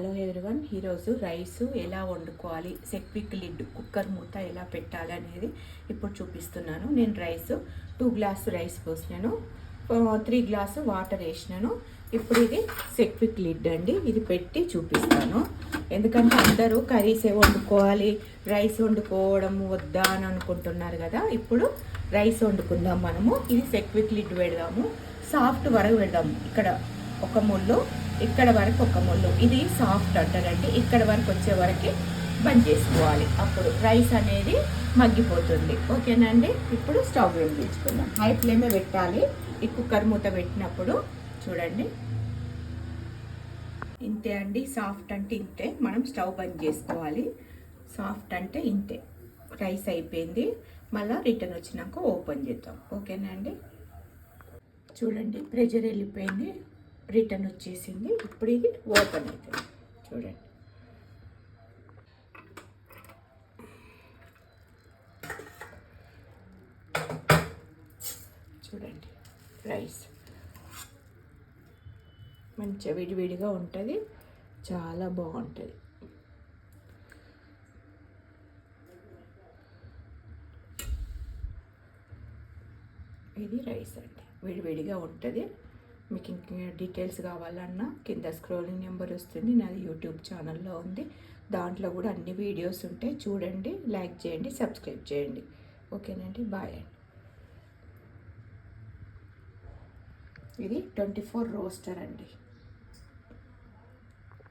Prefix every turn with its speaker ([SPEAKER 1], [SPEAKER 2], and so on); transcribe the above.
[SPEAKER 1] Hello everyone, ఈరోజు rice ఎలా వండుకోవాలి, సెక్విక్ లిడ్ కుక్కర్ మూత ఎలా పెట్టాలి అనేది ఇప్పుడు చూపిస్తున్నాను. నేను 2 గ్లాసు రైస్ పోసినాను, 3 గ్లాసు వాటర్ వేసినాను. ఇప్పుడు ఇది సెక్విక్ లిడ్ అండి, ఇది పెట్టి చూపిస్తాను. ఎందుకంటే అందరూ కర్రీసే వండుకోవాలి, రైస్ వండుకోవడం వద్దా అని అనుకుంటున్నారు కదా. ఇప్పుడు రైస్ వండుకుందాం మనము. ఇది సెక్విక్ లిడ్ పెడదాము, సాఫ్ట్ వరకు పెడదాము. ఇక్కడ ఒక ముళ్ళు, ఇక్కడ వరకు ఒక ముళ్ళు. ఇది సాఫ్ట్ అంటారండి. ఇక్కడ వరకు వచ్చే వరకు బంద్ చేసుకోవాలి, అప్పుడు రైస్ అనేది మగ్గిపోతుంది. ఓకేనండి. ఇప్పుడు స్టవ్ వెలిగించుకుందాం. హై ఫ్లేమే పెట్టాలి ఈ కుక్కర్ మూత పెట్టినప్పుడు. చూడండి, ఇంతే అండి. సాఫ్ట్ అంటే ఇంతే. మనం స్టవ్ బంద్ చేసుకోవాలి. సాఫ్ట్ అంటే ఇంతే. రైస్ అయిపోయింది. మళ్ళీ రిటర్న్ వచ్చినాక ఓపెన్ చేద్దాం. ఓకేనండి. చూడండి, ప్రెషర్ వెళ్ళిపోయింది, రిటర్న్ వచ్చేసింది. ఇప్పుడు ఇది ఓపెన్ అవుతుంది. చూడండి, చూడండి రైస్ మంచిగా విడివిడిగా ఉంటుంది, చాలా బాగుంటుంది. ఇది రైస్ అండి, విడివిడిగా ఉంటుంది. మీకు ఇంక డీటెయిల్స్ కావాలన్నా కింద స్క్రోలింగ్ నెంబర్ వస్తుంది, నాది యూట్యూబ్ ఛానల్లో ఉంది. దాంట్లో కూడా అన్ని వీడియోస్ ఉంటాయి, చూడండి, లైక్ చేయండి, సబ్స్క్రైబ్ చేయండి. ఓకేనండి, బాయ్ అండి. ఇది 24 రోస్టర్ అండి.